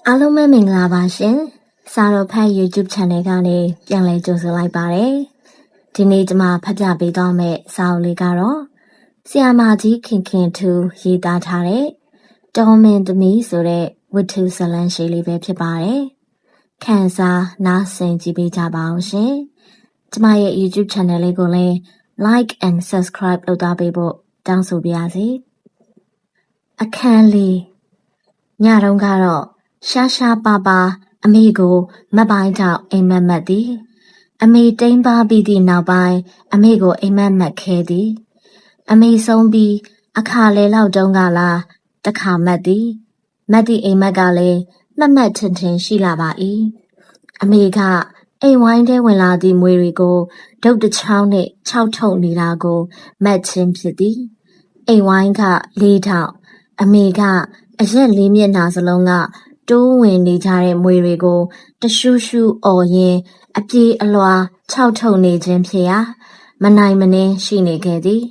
အားလုံးပဲမင်္ဂလာပါရှင်။စာတော်ဖတ် YouTube Channel ကနေပြန်လည်ကြိုဆိုလိုက်ပါတယ်။ဒီနေ့ကျွန်မဖတ်ပြပေးသွားမယ့်စာအုပ်လေးကတော့ဆရာမကြီးခင်ခင်ထူရေးသားထားတဲ့တော်မင်သမီးဆိုတဲ့ဝတ္ထုဇာတ်လမ်းရှည်လေးပဲဖြစ်ပါတယ်။ခန်းစားနားဆင်ကြည့်ပေးကြပါအောင်ရှင်။ကျွန်မရဲ့ YouTube Channel လေးကိုလည်း Like and Subscribe လုပ်သွားပေးဖို့တောင်းဆိုပါရစေ။အခန်းလေးညတုန်းကတော့ရှားရှားပါပါအမေကိုမက်ပိုင်းထောက်အိမ်မက်မက်သည်အမေတိမ်ပါပြီးသည့်နောက်ပိုင်းအမေကိုအိမ်မက်မက်ခဲသည်အမေဆုံးပြီးအခါလေလောက်တုန်းကလားတခါမက်သည်မက်သည့်အိမ်မက်ကလည်းမက်မက်ထင်ထင်ရှိလာပါ၏အမေကအိမ်ဝိုင်းထဲဝင်လာသည့်မွေတွေကိုဒုတ်တစ်ချောင်းနှင့်ခြောက်ထုတ်နေတာကိုမက်ချင်းဖြစ်သည်အိမ်ဝိုင်းကလေးထောက်အမေကအရက်လေးမျက်နှာစလုံးကတိုးဝင်နေကြတဲ့မွေတွေကိုတရှူးရှူးအော်ရင်းအပြေးအလွှာခြောက်ထုတ်နေခြင်းဖြစ်ရာမနိုင်မနှင်းရှိနေခဲ့သည်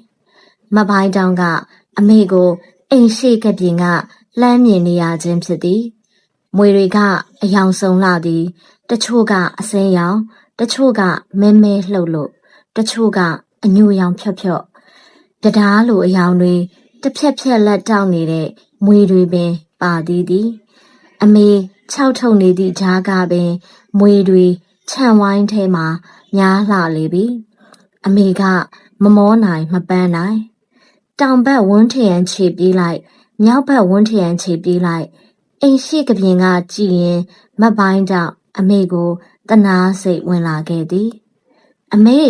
မပိုင်းတောင်ကအမေကိုအိမ်ရှိကပြင်ကလှမ်းမြင်နေရခြင်းဖြစ်သည်မွေတွေကအယောင်ဆုံးလာသည်တချို့ကအစင်းရောင်တချို့ကမဲမဲလှုပ်လို့တချို့ကအညိုရောင်ဖြော့ဖြော့ပြဓာလိုအယောင်တွေတစ်ဖြက်ဖြက်လက်တောက်နေတဲ့မွေတွေပင်ပါသည်အမေခြောက်ထုတ်နေသည့်ကြားကပင်မွေတွေခြံဝိုင်းထဲမှာများလှလေပြီအမေကမမောနိုင်မပန်းနိုင်တောင်ဘက်ဝန်းထရန်ခြေပြေးလိုက်မြောက်ဘက်ဝန်းထရန်ခြေပြေးလိုက်အိမ်ရှိကပြင်ကကြည်ရင်မက်ပိုင်းကြောင့်အမေကိုတနာစိတ်ဝင်လာခဲ့သည်အမေ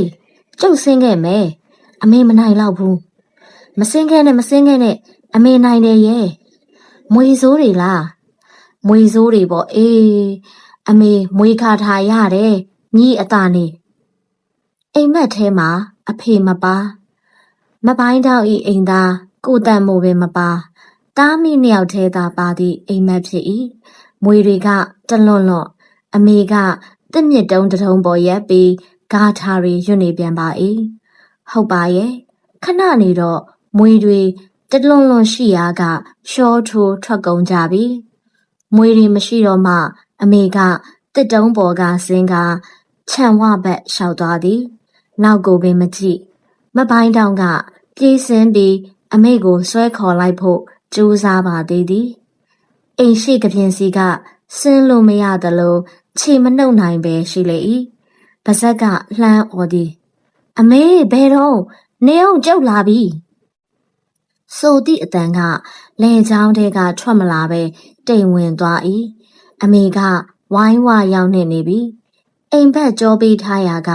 ကျုပ်ဆင်းခဲ့မယ်အမေမနိုင်တော့ဘူးမဆင်းခဲ့နဲ့အမေနိုင်တယ်ရဲ့မွေစိုးတွေလားမွေစိုးတွေပေါ့အေးအမေမွေခါထားရတယ်ညီအသားနေအိမ်မက်ထဲမှာအဖေမပါမပိုင်းတောက်ဤအိမ်သားကိုတန်မို့ပင်မပါတားမိနှစ်ယောက်ထဲသာပါသည့်အိမ်မက်ဖြစ်၏မွေတွေကတလွန်အမေကတစ်မြစ်တုံးတုံးပေါ်ရက်ပြီးဂါထာတွေရွတ်နေပြန်ပါ၏ဟုတ်ပါရဲ့ခဏနေတော့မွေတွေတလွန်ရှိရာကရှောထိုးထွက်ကုန်ကြပြီမွေတွေမရှိတော့မှအမေကတစ်တုံးပေါ်ကဆင်းကခြံဝဘက်လျှောက်သွားသည်နောက်ကိုပင်မကြည့်မပိုင်းတောင်ကပြေးဆင်းပြီးအမေကိုဆွဲခေါ်လိုက်ဖို့ကြိုးစားပါသေးသည်အိမ်ရှိကပြင်စီကဆင်းလို့မရသလိုခြေမနှုတ်နိုင်ပဲရှိလေ၏ပါဇက်ကလှမ်းအော်သည်အမေဘယ်တော့နေအောင်ကြောက်လာပြီဆိုသည့်အတန်ကလေချောင်းထဲကထွက်မလာပဲတိမ်ဝင်သွား၏အမေကဝိုင်းဝရောက်နေပြီအိမ်ဘက်ကြောပေးထားရာက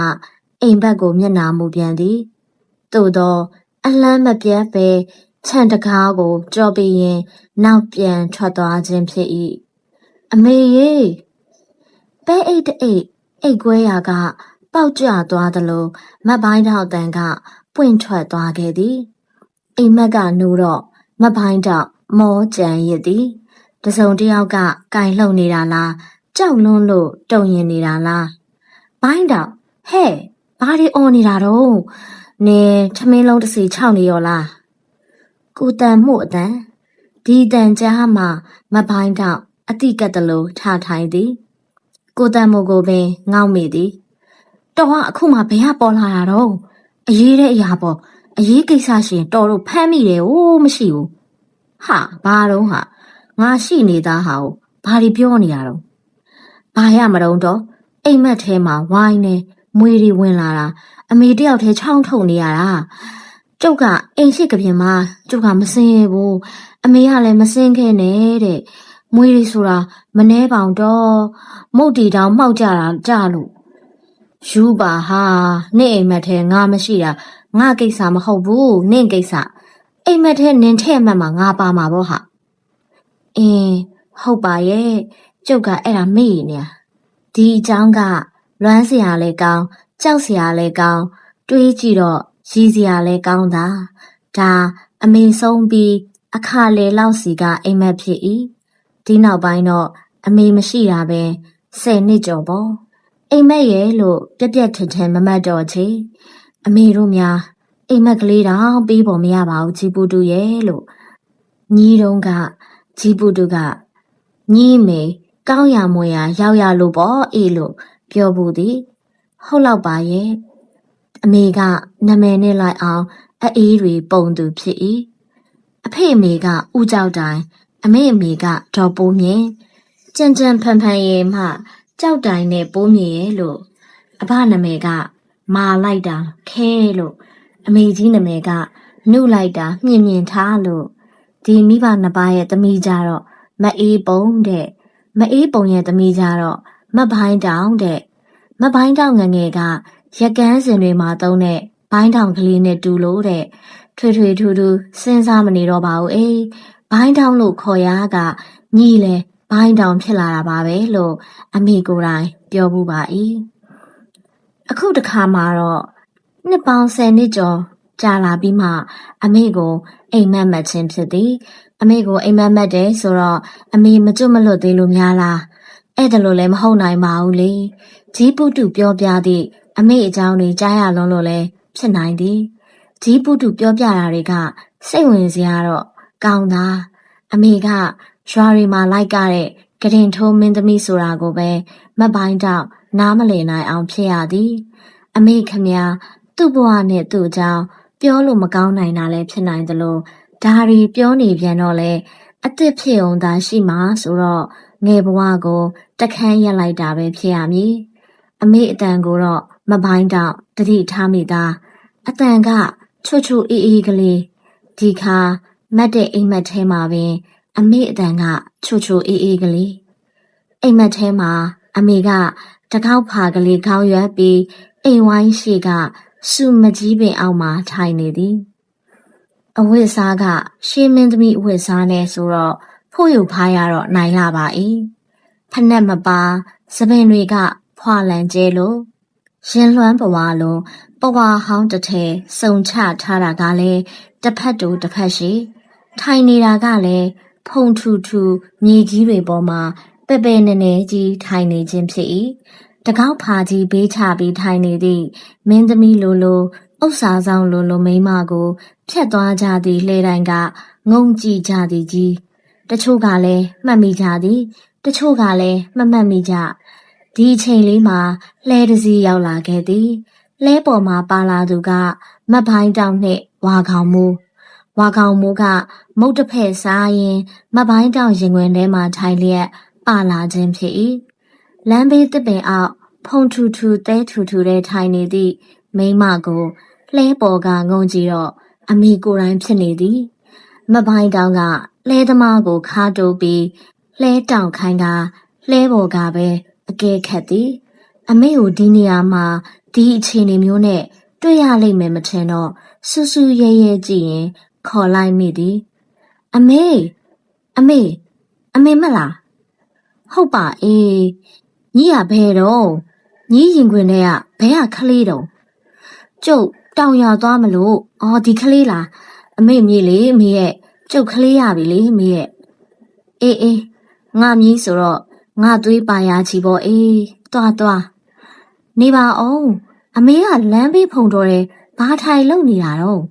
အိမ်ဘက်ကိုမျက်နှာမူပြန်သည်သို့သောအလန်းမပြတ်ပဲခြံတကားကိုကြောပေးရင်နောက်ပြန်ထွက်သွားခြင်းဖြစ်၏အမေရေပဲအိတ်အိတ်ခွဲရာကပေါက်ကျသွားသလိုမက်ပိုင်းထောက်တန်ကပွင့်ထွက်သွားခဲ့သည်အိမ်မက်ကနူတော့မက်ပိုင်းထောက်မောကြံရစ်သည်တစုံတစ်ယောက်ကကင်လှုပ်နေတာလားကြောက်လွန်းလို့တုံရင်နေတာလားဘိုင်းတောင်ဟဲ့ဘာတွေအော်နေတာတော့နေထမင်းလုံးတစ်စီချောက်နေရောလားကိုတန်မှုအတန်ဒီတန်ကြားမှာမဘိုင်းတောင်အတိကတ်တလို့ထထိုင်သည်ကိုတန်မှုကိုပင်ငေါက်မိသည်တော်ကအခုမှဘယ်ကပေါ်လာတာတော့အရေးတဲ့အရာပေါ့အရေးကိစ္စရှင်တော်တို့ဖမ်းမိတယ်အိုးမရှိဘူးဟာဘာတော့ဟာငါရှိနေသားဟာကိုဘာတွေပြောနေရတော့ဘာရမတော့တော့အိမ်မက်ထဲမှာဝိုင်းနေမွေတွေဝင်လာတာအမေတယောက်တည်းချောင်းထုတ်နေရတာကျုပ်ကအိမ်ရှိကပြင်မှာကျုပ်ကမစင်းရဘူးအမေကလည်းမစင်းခဲ့နဲ့တဲ့မွေတွေဆိုတာမနှဲပေါင်တော့မုတ်တီတောင်မှောက်ကြတာကြလို့ယူပါဟာနေ့အိမ်မက်ထဲငါမရှိတာငါကိစ္စမဟုတ်ဘူးနင့်ကိစ္စအိမ်မက်ထဲနင်ထဲ့မှတ်မှာငါပါမှာပေါ့ဟာအင်းဟုတ်ပါရဲ့ကျုပ်ကအဲ့ဒါမေ့နေဒီအကြောင်းကလွမ်းစရာလဲကောင်းကြောက်စရာလဲကောင်းတွေးကြည့်တော့ရည်စရာလဲကောင်းတာဒါအမေဆုံးပြီးအခါလေလောက်စီကအိမ်မက်ဖြစ်၏ဒီနောက်ပိုင်းတော့အမေမရှိတာပဲ10 နှစ်ကျော်ပေါ့အိမ်မက်ရဲ့လို့ပြက်ပြက်ထင်ထင်မမတ်တော့ချေအမေတို့များအိမ်မက်ကလေးတောင်ပြီးပေါ်မရပါဘူးကြီးပူတူရဲ့လို့ညီတုံးကကြီးပူတူကညီမေ ကောင်းရမွေရရောက်ရလို့ပေါ့အေးလို့ပြောဘူးသည်ဟုတ်လောက်ပါရဲ့အမေကနာမည်နဲ့လိုက်အောင်အေးတွေပုံသူဖြစ်၏အဖေအမေကဥကြောက်တိုင်အမေအမေကဒေါ်ပိုးမြင့်ကြံကြံဖန်ဖန်ရဲ့မှကြောက်တိုင်နဲ့ပိုးမြင့်ရဲ့လို့အဖနာမည်ကမာလိုက်တာခဲလို့အမေကြီးနာမည်ကနှုတ်လိုက်တာမြင့်မြင့်ထားလို့ဒီမိဘနှစ်ပါးရဲ့သမီးကြတော့မအေးပုံတဲ့မအေးပုံရဲ့သမီးကြတော့မဘိုင်းတောင်တဲ့မဘိုင်းတောင်ငငယ်ကရက်ကန်းစင်တွေမှာတုံးတဲ့ဘိုင်းတောင်ကလေးနဲ့တူလို့တဲ့ထွေထွေထူးထူးစဉ်းစားမနေတော့ပါဘူးအေးဘိုင်းတောင်လို့ခေါ်ရကညီလဲဘိုင်းတောင်ဖြစ်လာတာပါပဲလို့အမေကိုယ်တိုင်ပြောမှုပါ၏အခုတခါမှာတော့နှစ်ပေါင်း10နှစ်ကျော်ကြာလာပြီးမှအမေကိုအိမ်မက်မှတ်ခြင်းဖြစ်သည်အမေကိုအိမ်မက်မှတ်တယ်ဆိုတော့အမေမကျွတ်မလွတ်သေးလို့များလားအဲ့ဒါလို့လည်းမဟုတ်နိုင်ပါဘူးလေကြီးပုတုပြောပြသည့်အမေအကြောင်းတွေကြားရလုံးလို့လည်းဖြစ်နိုင်သည်ကြီးပုတုပြောပြတာတွေကစိတ်ဝင်စရာတော့ကောင်းတာအမေကရွာတွေမှာလိုက်ကတဲ့ကရင်ထိုးမင်းသမီးဆိုတာကိုပဲမပိုင်းတော့နားမလည်နိုင်အောင်ဖြစ်ရသည်အမေခမသူ့ဘဝနဲ့သူ့အကြောင်းပြောလို့မကောင်းနိုင်တာလည်းဖြစ်နိုင်သလိုဒါရီပြောနေပြန်တော့လေအစ်စ်ဖြစ်အောင်သာရှိမှာဆိုတော့ငယ်ဘဝကိုတခန်းရက်လိုက်တာပဲဖြစ်ရမည်အမေအတန်ကိုတော့မပိုင်းတော့တတိထားမိသားအတန်ကချွတ်ချွတ်အေးအေးကလေးဒီခါမတ်တဲ့အိမ်မက်ထဲမှာပင်အမေအတန်ကချွတ်ချွတ်အေးအေးကလေးအိမ်မက်ထဲမှာအမေကတကောက်ဖာကလေးခေါင်းရွက်ပြီးအိမ်ဝိုင်းရှိကစုမကြီးပင်အောက်မှာထိုင်နေသည်အဝတ်စားကရှေးမင်းသမီးအဝတ်စားနဲ့ဆိုတော့ဖို့ယူဖားရတော့နိုင်လာပါ၏ဖက်နဲ့မပါစပင်တွေကဖွာလန်ကျဲလို့ရင်လွှမ်းဘဝလိုပဝါဟောင်းတစ်ထဲစုံချထားတာကလည်းတစ်ဖက်တူတစ်ဖက်ရှိထိုင်နေတာကလည်းဖုံထူထူမြေကြီးတွေပေါ်မှာပဲ့ပဲ့နေနေကြီးထိုင်နေခြင်းဖြစ်၏တကောက်ဖာကြီးဘေးချပြီးထိုင်နေသည့်မင်းသမီးလိုလိုဥစ္စာဆောင်လိုလိုမိန်းမကိုဖြတ်သွားကြသည့်လှဲတိုင်းကငုံကြည့်ကြသည်ကြီးတချို့ကလည်းမှတ်မိကြသည်တချို့ကလည်းမမှတ်မိကြဒီအချိန်လေးမှာလှဲတစ်စီးရောက်လာခဲ့သည်လှဲပေါ်မှာပါလာသူကမတ်ပိုင်းတောင်နှင့်ဝါကောင်မိုးကမုတ်တစ်ဖက်စားရင်မတ်ပိုင်းတောင်ရင်ခွင်ထဲမှာထိုင်လျက်ပါလာခြင်းဖြစ်၏လမ်းဘေးတစ်ပင်အောက်ဖုံထူထူသဲထူထူတဲ့ထိုင်နေသည့်မိန်းမကိုလှဲပေါ်ကငုံကြည့်တော့အမေကိုယ်တိုင်ဖြစ်နေသည်မတ်ပိုင်းတောင်ကလှဲသမားကိုခါတိုးပြီးလှဲတောင်ခိုင်းကလှဲပေါ်ကပဲအကဲခတ်သည်အမေကိုဒီနေရာမှာဒီအခြေအနေမျိုးနဲ့တွေ့ရလိမ့်မယ်မထင်တော့စူးစူးရဲရဲကြည့်ရင်ခေါ်လိုက်မိသည်အမေမလားဟုတ်ပါအေးညီကဘယ်တော့ညီရင်ခွင်ထဲကဘဲကခလေးတော့ကျုပ်တောင်ရသွားမလို့အော်ဒီခလေးလားအမေမြေလေအမေရဲ့ကျုပ်ခလေးရပြီလေအမေရဲ့အေးငါမြည်ဆိုတော့ငါသွေးပါရချီပေါ့အေးတွားနေပါအောင်အမေကလမ်းဘေးဖုံတော်တယ်ဘာထိုင်လုံနေတာတော့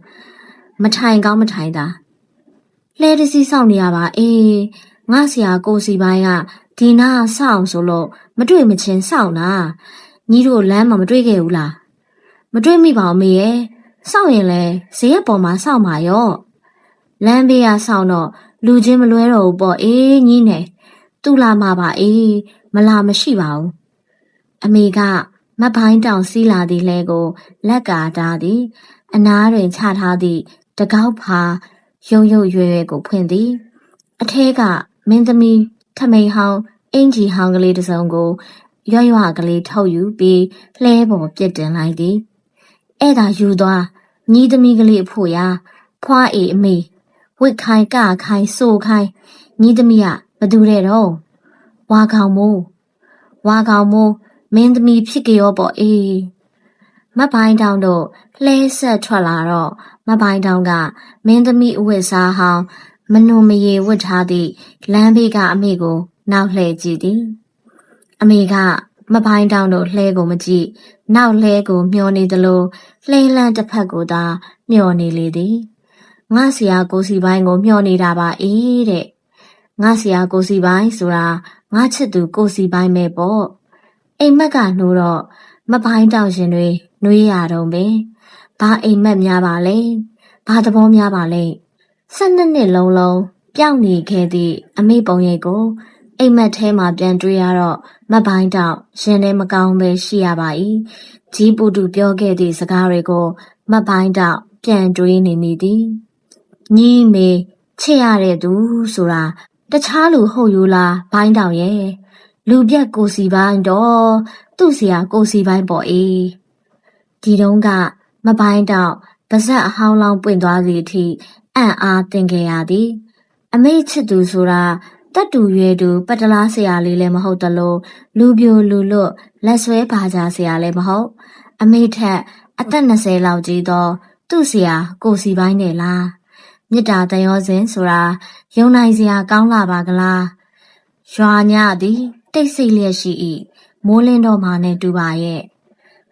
မထိုင်ကောင်းမထိုင်တာလှဲတစီစောင့်နေရပါအေးငါဆရာကိုစီပိုင်းကဒီနာစောင့်ဆိုလို့မတွေ့မချင်းစောင့်တာညီတို့လမ်းမှာမတွေ့ခဲ့ဘူးလားမတွေ့မိပါဘူးမေရဲ့စောင့်ရင်လဲဇေယျပေါ်မှာစောင့်ပါရော့လမ်းဘေးကစောင့်တော့လူချင်းမလွဲတော့ဘူးပေါ့အေးညီနဲ့သူလာမှာပါအေးမလာမရှိပါဘူးအမေကမတ်ပိုင်းတောင်စီးလာသည့်လဲကိုလက်ကာတားသည်အနားတွင်ချထားသည့်တကောက်ဖာရုံရွယ်ကိုဖွင့်သည်အထဲကမင်းသမီးထမိန်ဟောင်းအင်ကြီးဟောင်းကလေးတစ်စုံကိုရွကလေးထုတ်ယူပြီးလှဲပေါ်ပြစ်တင်လိုက်သည်အဲ့ဒါယူသွားညီသမီးကလေးအဖို့ရာဖွားအေးအမေဝစ်ခိုင်ကခိုင်ဆိုခိုင်ညီသမီးကဘသူတဲ့တော့ဝါကောင်မိုးမင်းသမီးဖြစ်ကြောပေါ့အေးမတ်ပိုင်းတောင်တို့လှဲဆက်ထွက်လာတော့မတ်ပိုင်းတောင်ကမင်းသမီးအဝတ်စားဟောင်းမနုံမရေဝတ်ထားသည့်လမ်းဘေးကအမေကိုနောက်လှည့်ကြည့်သည်အမေကမတ်ပိုင်းတောင်တို့လှဲကိုမကြည့်နောက်လှဲကိုမျောနေသလိုလှဲလန်းတစ်ဖက်ကိုသာမျောနေလေသည်ငါဆရာကိုစီပိုင်းကိုမျောနေတာပါအေးတဲ့ငါဆရာကိုစီပိုင်းဆိုတာ ငါချစ်သူကိုစီပိုင်းပဲပေါ့အိမ်မက်ကနှိုးတော့မပိုင်းတောက်ရှင်တွေနှွေးရတော့ပဲဘာအိမ်မက်များပါလဲဘာသဘောများပါလဲ12နှစ်လုံးပျောက်နေခဲ့သည့်အမေပုံရိပ်ကိုအိမ်မက်ထဲမှာပြန်တွေ့ရတော့မပိုင်းတောက်ရှင်လည်းမကောင်းပဲရှိရပါ၏ကြီးပူတူပြောခဲ့သည့်စကားတွေကိုမပိုင်းတောက်ပြန်တွေးနေမိသည်ညီမေချစ်ရတဲ့သူဆိုတာတခြားလူဟုတ်ယူလားဘိုင်းတောင်ရဲ့လူပြက်ကိုစီပိုင်းတော့သူ့ဆရာကိုစီပိုင်းပေါ့အေးဒီတုန်းကမပိုင်းတောင်ပါဇက်အဟောင်းလောင်းပွင့်သွားစီအထိအံ့အားသင်ခဲ့ရသည်အမေချစ်သူဆိုတာတက်တူရွယ်တူပတလားဆရာလေးလည်းမဟုတ်တလို့လူပြိုလူလွတ်လက်ဆွဲပါကြဆရာလည်းမဟုတ်အမေထက်အသက်20လောက်ကြီးတော့သူ့ဆရာကိုစီပိုင်းနဲ့လားမြစ်တာတန်ရောစင်ဆိုတာယုံနိုင်စရာကောင်းလာပါကလားရွာညသည်တိတ်ဆိတ်လျက်ရှိ၏မိုးလင်းတော့မှနဲ့တူပါရဲ့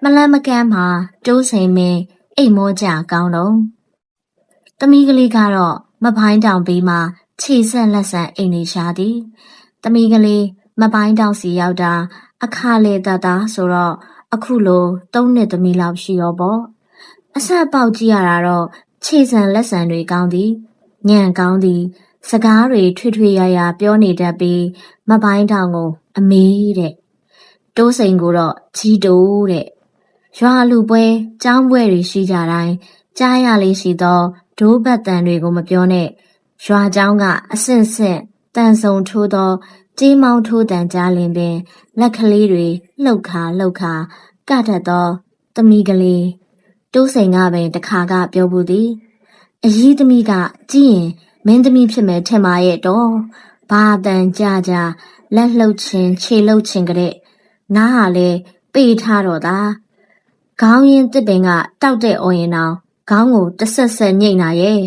မလန်းမကန်းမှာတိုးစိန်မင်းအိမ်မောကြကောင်းတော့သမီးကလေးကတော့မပိုင်းတောင်ပေးမှခြေဆက်လက်ဆန်အိမ်နေရှာသည်သမီးကလေးမပိုင်းတောင်စီရောက်တာအခါလေတတာဆိုတော့အခုလို3နှစ်သမီးလောက်ရှိရောပေါ့အဆက်ပေါက်ကြည့်ရတာတော့ခြေဆန်လက်ဆန်တွေကောင်းသည်ညံကောင်းသည်စကားတွေထွေထွေရရပြောနေတတ်ပြီးမပိုင်းတောင်ကိုအမေတဲ့တိုးစိန်ကိုတော့ကြီးတိုးတဲ့ရွာလူပွဲကျောင်းပွဲတွေရှိကြတိုင်းကြားရလေးရှိသောဒိုးဘတ်တန်တွေကိုမပြောနဲ့ရွာကျောင်းကအဆင့်ဆင့်တန်ဆုံထိုးသောကြေးမောင်းထိုးတန်ကြားလင်ပင်လက်ကလေးတွေလှုပ်ခါကတတ်သောသမီးကလေးတိုးစိန်ကပင်တခါကပြောဘူးသည်အကြီးသမီးကကြည့်ရင်မင်းသမီးဖြစ်မယ်ထင်ပါရဲ့တော့ဘာတန်ကြလက်လှုပ်ခြင်းခြေလှုပ်ခြင်းကတဲ့နားဟာလေပေးထားတော့တာခေါင်းရင်းတစ်ပင်ကတောက်တဲ့အော်ရင်အောင်ခေါင်းကိုတဆက်ဆက်ညိတ်နာရဲ့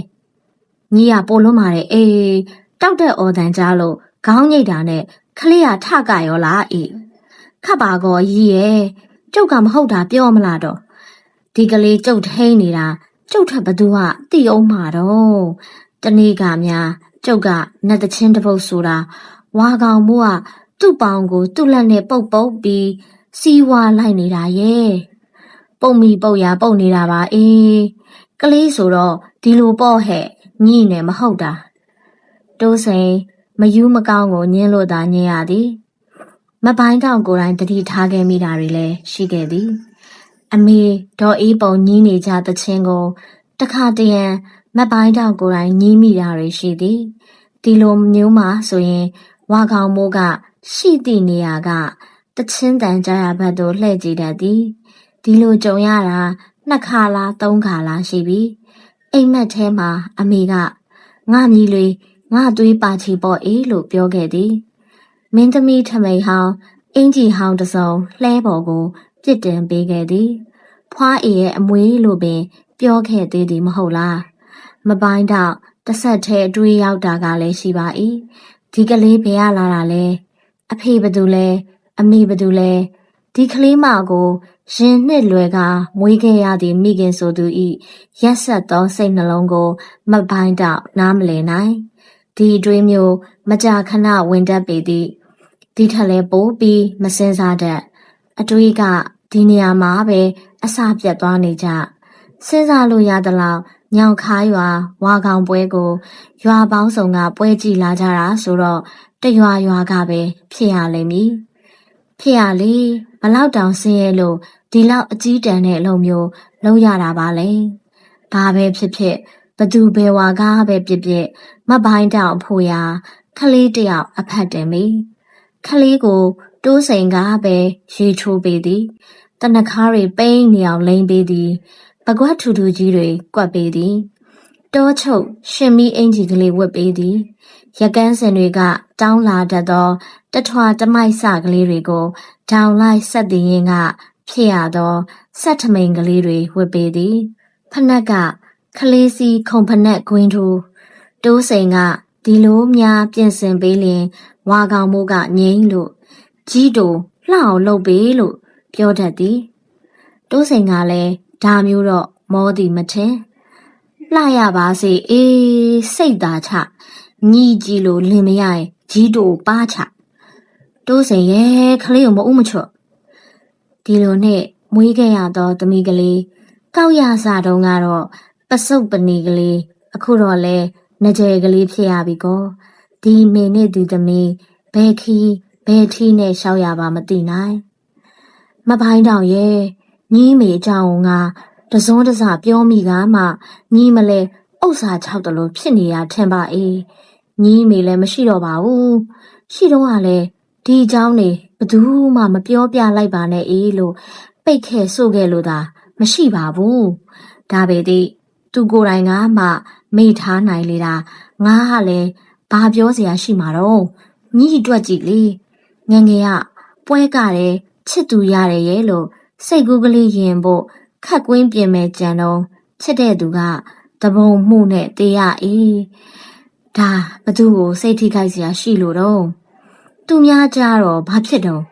ညီရပို့လွန်းပါတယ်အေးတောက်တဲ့အော်တန်ကြားလို့ခေါင်းညိတ်တာနဲ့ခလေးရထကရောလားအေးခတ်ပါကောကြီးရဲ့ကျုပ်ကမဟုတ်တာပြောမလားတော့ဒီကလေးကျုပ်ထိန်နေတာကျုပ်ထက်ဘသူကတိအောင်မှာတော့တနေ့ကများကျုပ်ကနတ်တချင်းတစ်ပုတ်ဆိုတာဝါကောင်မိုးကသူ့ပေါင်ကိုသူ့လက်နဲ့ပုတ်ပြီးစီးဝါလိုက်နေတာရဲ့ပုတ်မိပုတ်ရပုတ်နေတာပါအေးကလေးဆိုတော့ဒီလိုပေါ့ဟဲ့ညိနေမဟုတ်တာတိုးစိန်မယူးမကောင်းကိုညင်းလို့သာညင်းရသည်မပိုင်းတောင်ကိုယ်တိုင်တတိထားခဲ့မိတာတွေလည်းရှိခဲ့သည်အမေဒေါ်အေးပုံညင်းနေကြသချင်းကိုတခါတရံမပိုင်းတောင်ကိုယ်တိုင်ညင်းမိတာတွေရှိသည်ဒီလိုမျိုးမှဆိုရင်ဝါကောင်မိုးကရှိသည့်နေရာကတချင်းတန်ကြရဘက်သို့လှည့်ကြည့်တတ်သည်ဒီလိုကြုံရတာ2ခါလား3ခါလားရှိပြီအိမ်မက်ထဲမှာအမေကငါမြည်လေငါသွေးပါချီပေါ့အေးလို့ပြောခဲ့သည်မင်းသမီးထမိန်ဟောင်းအင်ကြီးဟောင်းတစုံလှဲပေါ်ကိုပြစ်တင်ပေးခဲ့သည်ဖွားအေရဲ့အမွေလို့ပင်ပြောခဲ့သေးသည်မဟုတ်လားမပိုင်းတော့တစ်ဆက်ထဲအတွေးရောက်တာကလည်းရှိပါ၏ဒီကလေးဘယ်ရလာတာလဲအဖေဘသူလဲအမေဘသူလဲဒီကလေးမကိုရင်နှစ်လွယ်ကမွေးခဲ့ရသည့်မိခင်ဆိုသူ၏ရက်ဆက်သောစိတ်နှလုံးကိုမပိုင်းတော့နားမလည်နိုင်ဒီအတွေးမျိုးမကြာခဏဝင်တတ်ပေသည်ဒီထက်လဲပိုပြီးမစင်စားတတ်အတွေးကဒီနေရာမှာပဲအစပြတ်သွားနေကြစဉ်းစားလို့ရသလောက်ညောင်ခါရွာဝါကောင်ပွဲကိုရွာပေါင်းစုံကပွဲကြည့်လာကြတာဆိုတော့တရွာကပဲဖြစ်ရလိမ့်မည်ဖြစ်ရလေဘလောက်တောင်ဆင်းရဲလို့ဒီလောက်အကြီးတန်းတဲ့အလုံးမျိုးလုံးရတာပါလေဘာပဲဖြစ်ဘသူဘယ်ဝါကားပဲပြစ်မပိုင်းတောင်အဖို့ရာခလေးတယောက်အဖတ်တယ်မိခလေးကိုတိုးစိန်ကားပဲရေချိုးပေးသည်တနခါးတွေပိန်းနေအောင်လိမ့်ပေးသည်ပကွက်ထူထူကြီးတွေကွက်ပေးသည်တောချုပ်ရှင်မီအင်ကြီးကလေးဝတ်ပေးသည်ရကန်းစင်တွေကတောင်းလာတတ်သောတထွာတမိုက်စကလေးတွေကိုဒေါင်လိုက်ဆက်တည်ရင်ကဖြစ်ရသောဆက်ထမိန်ကလေးတွေဝတ်ပေးသည်ဖနက်ကခလေးစီခုံဖနက်ကွင်းထူတိုးစိန်ကဒီလိုများပြင်ဆင်ပေးလင်ဝါကောင်မိုးကငိမ့်လို့ကြီးတူလှအောင်လုပ်ပေးလို့ပြောတတ်သည်တိုးစိန်ကလည်းဒါမျိုးတော့မောသည်မထင်လှရပါစေအေးစိတ်သာချညီကြီးလို့လင်မရရင်ကြီးတူပါချ တိုးစင်ရဲ့ခလေးကိုမဦးမချော့ဒီလိုနဲ့မွေးခဲ့ရတော့သမီးကလေးကောက်ရစားတုန်းကတော့ပစုပ်ပနီကလေးအခုတော့လဲနှကြယ်ကလေးဖြစ်ရပြီကောဒီမေနဲ့ဒီသမီးဘယ်ခီးဘယ်ထီးနဲ့ရှောက်ရပါမသိနိုင်မပိုင်းတောင်ရဲ့ညီးမေအကြောင်းငါတစုံတစပြောမိကမှညီးမလဲဥစ္စာ၆တလို့ဖြစ်နေရထင်ပါအေးညီးမေလည်းမရှိတော့ပါဘူးရှိတော့ကလည်းဒီအကြောင်းနေဘသူမှမပြောပြလိုက်ပါနဲ့အေးလို့ပိတ်ခဲ့ဆို့ခဲ့လို့သာမရှိပါဘူးဒါပေသည်သူကိုယ်တိုင်ကမှမေ့ထားနိုင်လေတာငါကလည်းဘာပြောစရာရှိမှာတော့ညီးတွက်ကြည့်လေငငယ်ကပွဲကတဲ့ချစ်သူရတယ်ရဲ့လို့စိတ်ကူးကလေးရင်ဖို့ခက်ကွင်းပြင်မဲ့ကြံတော့ချစ်တဲ့သူကတဘုံမှုနဲ့တေးရအေးဒါဘသူကိုစိတ်ထိခိုက်စရာရှိလို့တော့သူများကြတော့ဘာဖြစ်တော့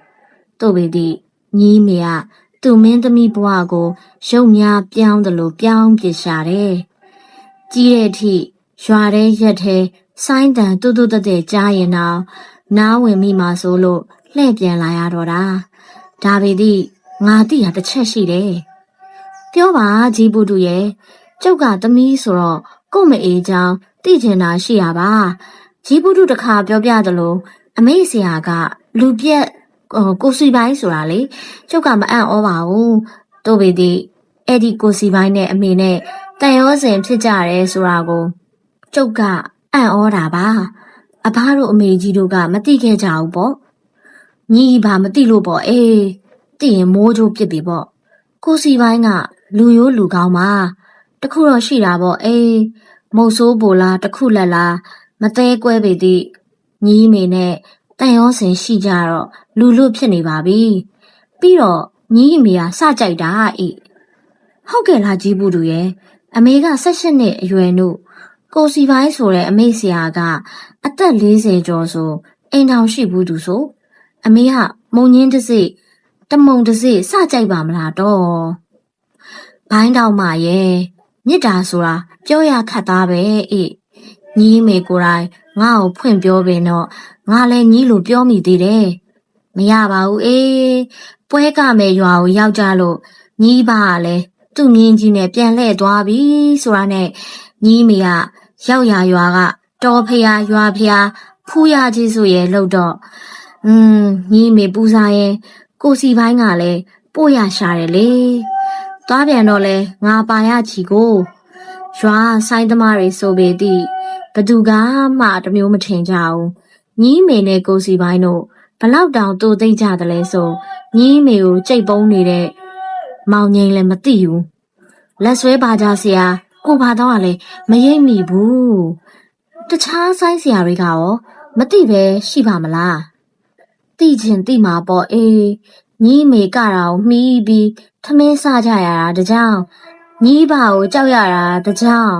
တို့ပေသည်ညီးမေကသူမင်းသမီးဘဝကိုရုပ်များပြောင်းတယ်လို့ပြောင်းပြရှာတယ်ကြီးတဲ့အထိရွာတဲ့ရက်တဲ့ဆိုင်းတန်တူတူတဲ့ကြားရင်တော့နားဝင်မိမှာဆိုလို့လှည့်ပြန်လာရတော့တာဒါပေသည်ငါတိဟာတစ်ချက်ရှိတယ်ပြောပါကြီးပုတုရဲ့ကျုပ်ကသမီးဆိုတော့ကို့မအေးချောင်းသိချင်တာရှိရပါကြီးပုတုတခါပြောပြတယ်လို့အမေဆရာကလူပြက်ကိုစီပိုင်းဆိုတာလေကျုပ်ကမအံ့ဩပါဘူးတို့ပေသည်အဲ့ဒီကိုစီပိုင်းနဲ့အမေနဲ့တန်ရောစင်ဖြစ်ကြတယ်ဆိုတာကိုကျုပ်ကအံ့ဩတာပါအဘတို့အမေကြီးတို့ကမသိခဲ့ကြဘူးပေါ့ညီဘာမသိလို့ပေါ့အေးသိရင်မိုးချိုးပြစ်ပြီပေါ့ကိုစီပိုင်းကလူရိုးလူကောင်းပါတခုတော့ရှိတာပေါ့အေးမုတ်ဆိုးပိုလားတခုလက်လားမသေးကွဲပေသည့်ညီမေနဲ့တန်ရောစင်ရှိကြတော့လူလွတ်ဖြစ်နေပါပြီပြီးတော့ညီအမေကစကြိုက်တာအေးဟုတ်ကဲ့လားကြီးဘူးသူရဲ့အမေက18နှစ်အရွယ်နုကိုစီပိုင်းဆိုတဲ့အမေဆရာကအသက်40ကျော်ဆိုအိမ်ထောင်ရှိဘူးသူဆိုအမေကမုံညင်းတစ်စိတမုံတစ်စိစကြိုက်ပါမလားတော့ဘိုင်းတောင်မရဲ့မြစ်တာဆိုတာပြောရခတ်သားပဲအေးညီမေကိုယ်တိုင်ငါ့ကိုဖွင့်ပြောပင်တော့ငါလည်းညီလိုပြောမိသေးတယ်မရပါဘူးအေးပွဲကမဲ့ရွာကိုရောက်ကြလို့ညီးပါကလည်းသူ့မြင်းကြီးနဲ့ပြန်လှည့်သွားပြီဆိုတာနဲ့ညီးမေကရောက်ရရွာကတော်ဖျားရွာဖျားဖူးရကြီးဆိုရဲ့လို့တော့ညီးမေပူစားရင်ကိုစီပိုင်းကလည်းပို့ရရှာတယ်လေသွားပြန်တော့လဲငါပါရချီကိုရွာဆိုင်သမားတွေဆိုပေသည့်ဘသူကမှတမျိုးမထင်ကြဘူးညီးမေနဲ့ကိုစီပိုင်းတို့ဘလောက်တောင်တူသိမ့်ကြတယ်လဲဆိုညီးမေကိုကြိတ်ပုံးနေတဲ့မောင်ငိမ့်လည်းမသိဘူးလက်ဆွဲပါကြဆရာကိုဘာတော့ကလည်းမရိပ်မိဘူးတခြားဆိုင်ဆရာတွေကရောမသိပဲရှိပါမလားသိချင်သိမှာပေါ့အေးညီးမေကတော့မှီးပြီးထမင်းစားကြရတာတကြောင်ညီးပါကိုကြောက်ရတာတကြောင်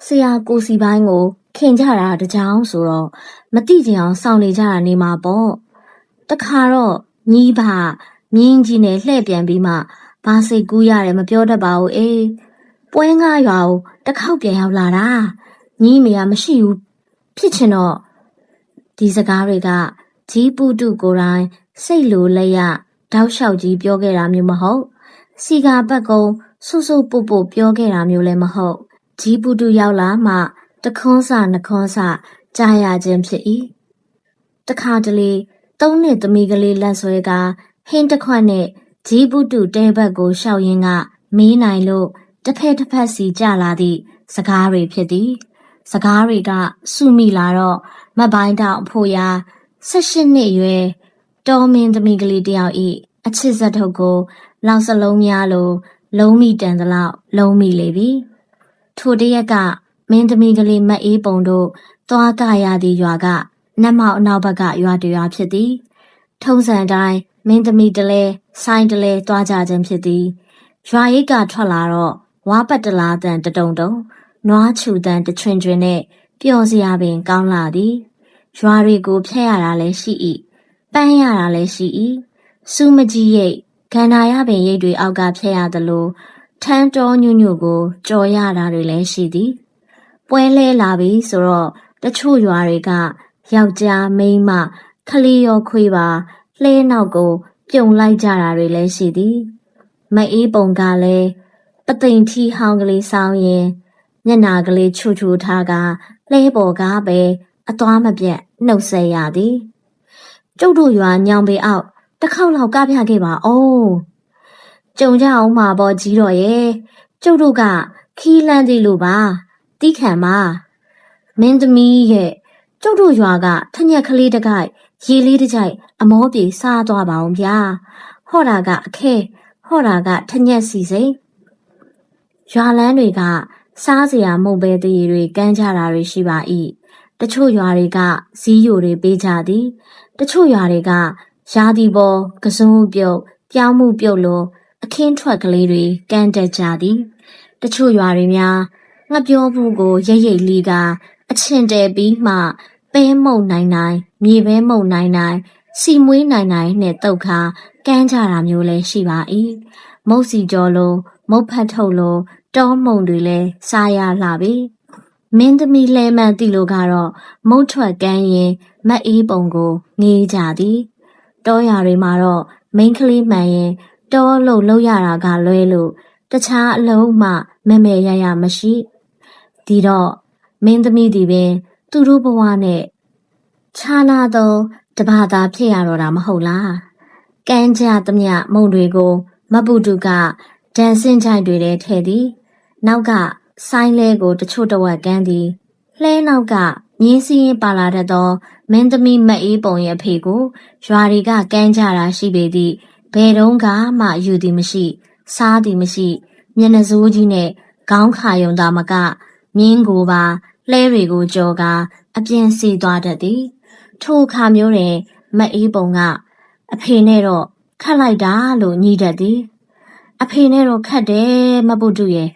ဆရာကိုစီပိုင်းကိုခင်ကြတာတကြောင်ဆိုတော့မသိကြအောင်စောင့်နေကြတာနေမှာပေါ့တခါတော့ညီးပါမြင်းကြီးနဲ့လှည့်ပြန်ပြီးမှဘာစိတ်ကူးရတယ်မပြောတတ်ပါဘူးအေးပွဲငါရွာကိုတစ်ခေါက်ပြန်ရောက်လာတာညီးမေကမရှိဘူးဖြစ်ချင်တော့ဒီစကားတွေကကြီးပုတုကိုယ်တိုင်စိတ်လိုလက်ရတောက်လျှောက်ကြီးပြောခဲ့တာမျိုးမဟုတ်စီကာပတ်ကုံဆုဆုပုတ်ပုတ်ပြောခဲ့တာမျိုးလည်းမဟုတ်ကြီးပုတုရောက်လာမှတခွန်းစနှခွန်းစကြားရခြင်းဖြစ်၏တခါတလေ3နှစ်သမီးကလေးလက်ဆွဲကဟင်းတစ်ခွက်နဲ့ကြီးပုတုတဲဘက်ကိုရှောက်ရင်းကမေးနိုင်လို့တစ်ဖက်စီကြလာသည့်စကားတွေဖြစ်သည်စကားတွေကစုမိလာတော့မပိုင်းတောင်အဖိုးရာ18နှစ်အရွယ်တော်မင်းသမီးကလေးတယောက်ဤအချစ်ဇက်ထုတ်ကိုလောက်စလုံးများလို့လုံးမိတန်သလောက်လုံးမိလေပြီထိုတရက်ကမင်းသမီးကလေးမအေးပုံတို့သွားကရသည့်ရွာကနတ်မောက်အနောက်ဘက်ကရွာတရွာဖြစ်သည်ထုံးစံတိုင်းမင်းသမီးတလဲဆိုင်တလဲသွားကြခြင်းဖြစ်သည်ရွာရိပ်ကထွက်လာတော့ဝါပတ်တလားတန်တတုံတုံနွားချူတန်တချွင်ချွင်နဲ့ပျော်စရာပင်ကောင်းလာသည်ရွာတွေကိုဖျက်ရတာလည်းရှိ၏ပန်းရတာလည်းရှိ၏စူးမကြီးရိပ်ခန္ဓာရပင်ရိပ်တွေအောက်ကဖျက်ရသလိုထန်းတော်ညွညွကိုကြော်ရတာတွေလည်းရှိသည်ပွဲလဲလာပြီဆိုတော့တချို့ရွာတွေကယောက်ျားမိန်းမခ ခလီရောခွေးပါလှဲနောက်ကိုပြုံလိုက်ကြတာတွေလည်းရှိသည်မအေးပုံကလည်းပသိမ်ထီဟောင်းကလေးဆောင်းရင်မျက်နာကလေးချူချူထားကလှဲပေါ်ကားပဲအသွားမပြတ်နှုတ်ဆက်ရသည်ကျုပ်တို့ရွာညောင်ပေအောက်တစ်ခေါက်လောက်ကပြခဲ့ပါအောင်ကြုံကြအောင်မှာပေါ့ကြီးတော်ရဲ့ကျုပ်တို့ကခီးလန်းသေးလို့ပါတီးခံပါမင်းသမီးရဲ့ကျုပ်တို့ရွာကထညက်ကလေးတကိုက်ရေလေးတစ်ကြိုက်အမောပြေစားသွားပါအောင်ဗျာဟော့တာကအခဲဟော့တာကထညက်စီစိရွာလန်းတွေကစားစရာမုံပဲတရေတွေကမ်းကြတာတွေရှိပါ၏တချို့ရွာတွေကဇီးယိုတွေပေးကြသည်တချို့ရွာတွေကရာသီပေါ်ကစုံပြုတ်ပြောင်းမှုပြုတ်လို့အခင်းထွက်ကလေးတွေကမ်းတက်ကြသည်တချို့ရွာတွေများငှက်ပြောဘူးကိုရိတ်ရိတ်လီကအချင်တဲပြီးမှပဲမှုန်နိုင်နိုင်မြေပဲမှုန်နိုင်နိုင်စီမွေးနိုင်နိုင်နဲ့တုတ်ခါကမ်းကြတာမျိုးလည်းရှိပါ၏မုတ်စီကြောလိုမုတ်ဖတ်ထုတ်လိုတောမုံတွေလည်းစားရလှပြီမင်းသမီးလဲမှန်တိလို့ကတော့မုတ်ထွက်ကမ်းရင်မက်အေးပုံကိုငေးကြသည်တောရတွေမှာတော့မိန်းကလေးမှန်ရင်တောလို့ရတာကလွဲလို့တခြားအလုံးမှမဲရမရှိဒီတော့မင်းသမီးဒီပင်သူတို့ဘဝနဲ့ခြားနာသောတဘာသာဖြစ်ရတော့တာမဟုတ်လားကမ်းကြသမျှမုံတွေကိုမပုတုကဒန်စင်ချိုင်တွေထဲထည့်သည်နောက်ကဆိုင်းလဲကိုတချို့တဝက်ကမ်းသည်လှဲနောက်ကမြင်းစည်းရင်ပါလာတတ်သောမင်းသမီးမအေးပုံရဲ့ဖေကိုရွာတွေကကမ်းကြတာရှိပေသည့်ဘယ်တော့မှယူသည်မရှိစားသည်မရှိမျက်နှာစိုးကြီးနဲ့ခေါင်းခါယုံသားမကမြင်းကိုပါလှဲတွေကိုကြော်ကအပြင်းစီသွားတတ်သည်ထိုအခါမျိုးတွင်မအေးပုံကအဖေနဲ့တော့ခတ်လိုက်တာလို့ညှိတတ်သည်အဖေနဲ့တော့ခတ်တယ်မပုတုရဲ့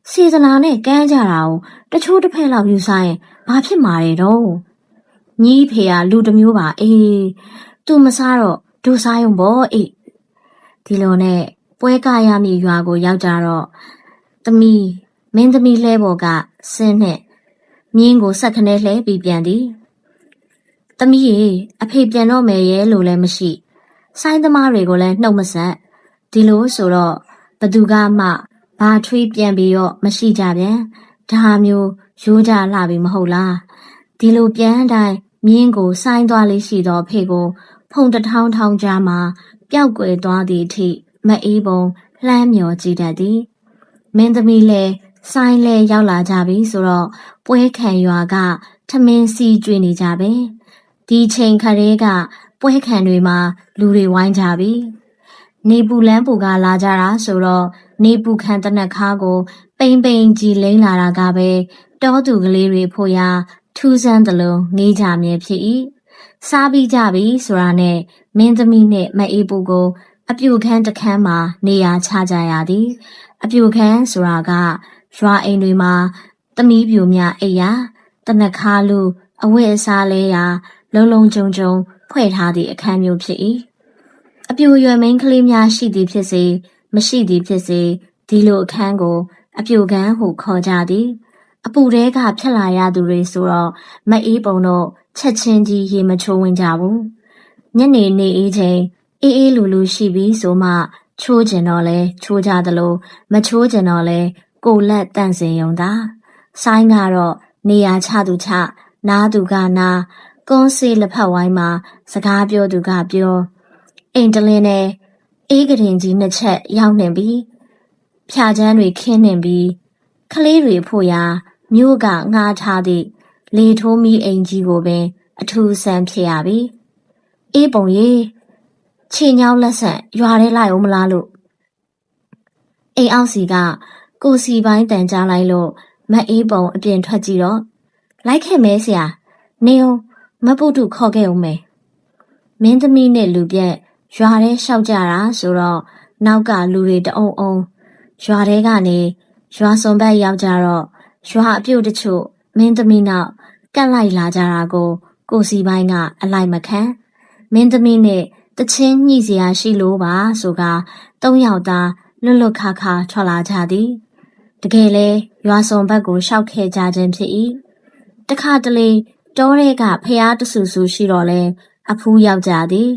စေတနာနဲ့ကမ်းကြတာကိုတချို့တစ်ဖက်လောက်ယူဆိုင်ရင်ဘာဖြစ်မှာလဲတော့ညီးဖေကလူတစ်မျိုးပါအေးသူမစားတော့ဒူစားရုံပေါ့အေးဒီလိုနဲ့ပွဲကရမည်ရွာကိုရောက်ကြတော့မင်းသမီးလှဲပေါ်ကဆင်းနဲ့မြင်းကိုဆက်ခနဲလှဲပြီးပြန်သည်သမီးရေအဖေပြန်တော့မယ်ရဲ့လို့လည်းမရှိဆိုင်းသမားတွေကိုလည်းနှုတ်မဆက်ဒီလိုဆိုတော့ဘသူကမှဘာထွေးပြန်ပြီးတော့မရှိကြပြန်ဒါမျိုးရိုးကြလှပြီမဟုတ်လားဒီလိုပြန်တိုင်းမြင်းကိုဆိုင်းသွားလေးရှိတော့ဖေကိုဖုန်တထောင်းထောင်းကြားမှာပျောက်ကွယ်သွားသည့်အထိမအေးပုံလှမ်းမြော်ကြည့်တတ်သည်မင်းသမီးလည်းဆိုင်းလဲရောက်လာကြပြီဆိုတော့ပွဲခံရွာကထမင်းစီကျွေးနေကြပဲဒီချိန်ခရဲကပွဲခံတွေမှာလူတွေဝိုင်းကြပြီနေပူလန်းပူကလာကြတာဆိုတော့နေပူခံတနက်ခါကိုပိန်ကြီးလိမ့်လာတာကပဲတောသူကလေးတွေဖို့ရာထူးဆန်းသလိုငေးကြမြဲဖြစ်၏စားပြီးကြပြီဆိုတာနဲ့မင်းသမီးနဲ့မအေးပူကိုအပြူခန်းတစ်ခန်းမှာနေရာချကြရသည်အပြူခန်းဆိုတာကရွာအိမ်တွေမှာသမီးပြူများအိယာတနက်ခါလူအဝတ်အစားလဲရာလုံခြုံဖွဲ့ထားသည့်အခန်းမျိုးဖြစ်၏အပြူရွယ်မိန်းကလေးများရှိသည်ဖြစ်စေမရှိသည်ဖြစ်စေဒီလိုအခန်းကိုအပြူခန်းဟုခေါ်ကြသည်အပူတဲကဖြတ်လာရသူတွေဆိုတော့မအေးပုံတော့ချက်ချင်းကြီးရေမချိုးဝင်ကြဘူးညနေနေအေးချိန်အေးလူရှိပြီးဆိုမှချိုးကျင်တော့လဲချိုးကြသလိုမချိုးကျင်တော့လဲကိုလက်တန့်စင်ယုံသာဆိုင်းကတော့နေရာချသူချနားသူကနားကွန်းစေးလက်ဖက်ဝိုင်းမှာစကားပြောသူကပြောအိမ်တလင်းနဲ့အေးကရင်ကြီးနှစ်ချက်ရောက်နေပြီဖြာချမ်းတွေခင်းနေပြီကလေးတွေဖို့ရာမြို့ကငှားထားသည့်လေထိုးမီအိမ်ကြီးကိုပင်အထူးဆန်းဖြစ်ရပြီအေးပုံရေခြေညောင်းလက်ဆက်ရွာထဲလိုက်အောင်မလားလို့အိမ်အောက်စီကကိုစီပိုင်းတန်ကြားလိုက်လို့မအေးပုံအပြင်ထွက်ကြည့်တော့လိုက်ခဲ့မဲဆရာနေအောင်မပုတုခေါ်ခဲ့အောင်မယ်မင်းသမီးနဲ့လူပြက်ရွာထဲရှောက်ကြတာဆိုတော့နောက်ကလူတွေတအုံရွာထဲကနေရွာစွန်ဘက်ရောက်ကြတော့ရွာအပြုတ်တချို့မင်းသမီးနောက်ကတ်လိုက်လာကြတာကိုစီပိုင်းကအလိုက်မခံမင်းသမီးနဲ့တချင်းညှိစရာရှိလို့ပါဆိုက၃ယောက်သားလွတ်ခါထွက်လာကြသည်တကယ်လဲရွာစွန်ဘက်ကိုရှောက်ခဲ့ကြခြင်းဖြစ်၏တခါတလေတောထဲကဖျားတဆူဆူရှိတော့လဲ အဖူးယောက်ကြသည်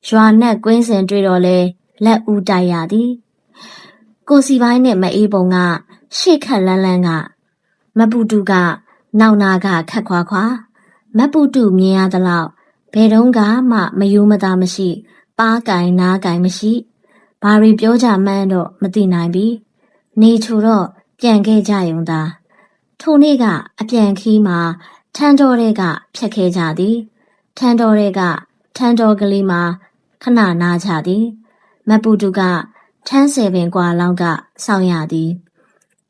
ရွာနက်ကွင်းစင်တွေ့တော့လဲလက်ဦးတိုက်ရသည်ကိုစီပိုင်းနဲ့မအေးပုံကရှေ့ခက်လန်းလန်းကမပူတူကနောက်နာကခက်ခွာခွာမပူတူမြင်ရသလောက်ဘယ်တော့မှမယိုးမသားမရှိပါးကင်နားကင်မရှိဘာတွေပြောကြမှန်းတော့မသိနိုင်ပြီနေချိုတော့ပြန်ခဲ့ကြယုံသာထိုနေ့ကအပြန်ခီးမှာထန်းတော်တွေကဖြတ်ခဲ့ကြသည်ထန်းတော်တွေကထန်းတော်ကလေးမှာခဏနာချသည်မပူတူကထန်းဆယ်ပင်กว่าလောက်ကစောင့်ရသည်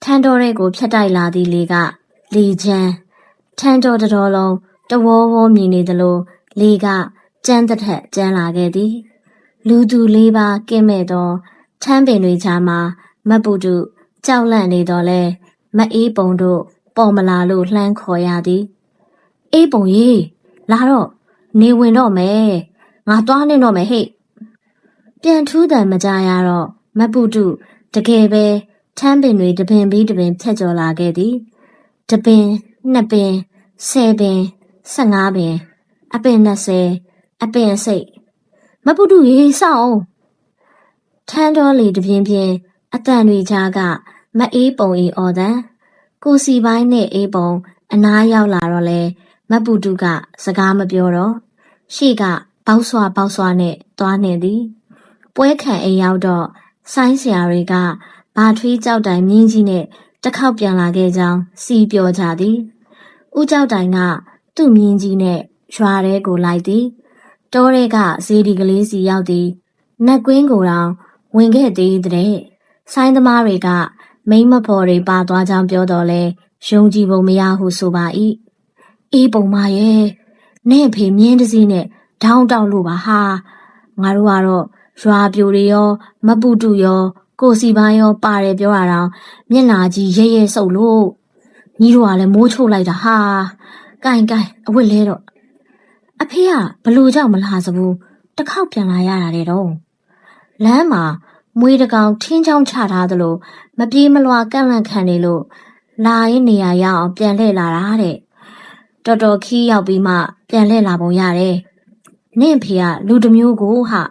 ထန်းတော်တွေကိုဖြတ်တိုက်လာသည်လေကလေချမ်းထန်းတော်တော်လုံးတဝေါဝေါမြည်နေသလိုလေကကျန်းတစ်ထက်ကျန်းလာခဲ့သည်လူသူလေးပါကင်းမဲ့သောထန်းပင်တွေကြားမှာမပူတူကြောက်လန့်နေတော့လဲမအေးပုံတို့ပေါ်မလာလို့လှမ်းခေါ်ရသည်အေးပုံရေလာတော့နေဝင်တော့မယ်ငါသွားနေတော့မယ်ဟဲ့ပြန်ထူးတယ်မကြရတော့မပူတူတကယ်ပဲထန်းပင်တွေတပင်ပြီးတပင်ဖြတ်ကျော်လာခဲ့သည်တပင်နှစ်ပင်10ပင်15ပင်အပင်20အပင်စိတ်မပူတူရေစောင့်ထန်းတော်လေတပြင်းပြင်းအတန်တွေကြားကမအေးပုံအေးအော်တန်ကိုစီပိုင်းနဲ့အေးပုံအနားရောက်လာတော့လဲမပူတူကစကားမပြောတော့ရှေ့ကပေါက်ဆွာနဲ့သွားနေသည်ပွဲခံအိမ်ရောက်တော့ဆိုင်းဆရာတွေကဘာထွေးကြောက်တိုင်မြင်းကြီးနဲ့တစ်ခေါက်ပြန်လာခဲ့ကြောင်းစီပြောကြသည်ဦးကြောက်တိုင်ကသူ့မြင်းကြီးနဲ့ရွာထဲကိုလိုက်သည်တောထဲကဇေဒီကလေးစီရောက်သည်နတ်ကွင်းကိုတောင်ဝင်ခဲ့သေးတဲ့ဆိုင်းသမားတွေကမိမဖော်တွေပါသွားကြောင်းပြောတော့လဲယုံကြည်ပုံမရဟုဆိုပါ၏အေးပုံမရဲ့နဲ့ဖေမြင်းတစည်းနဲ့ဒေါင်းတောက်လို့ပါဟာငါတို့ကတော့ရွာပြိုတွေရောမပူတူရောကိုစီပိုင်းရောပါတယ်ပြောရအောင်မျက်နာကြီးရဲဆုပ်လို့ညီတို့ကလည်းမိုးချို့လိုက်တာဟာကိုင်အဝတ်လဲတော့အဖေကဘလို့ကြောက်မလားစဘူးတစ်ခေါက်ပြန်လာရတာတဲ့တော့လမ်းမှာမွေးတကောင်ထင်းချောင်းချထားသလိုမပြေးမလွာကန့်လန့်ခံနေလို့လာရင်နေရာရအောင်ပြန်လှည့်လာတာတဲ့တော်တော်ခီးရောက်ပြီးမှပြန်လှည့်လာပုံရတယ်နင့်ဖေကလူတစ်မျိုးကိုဟာ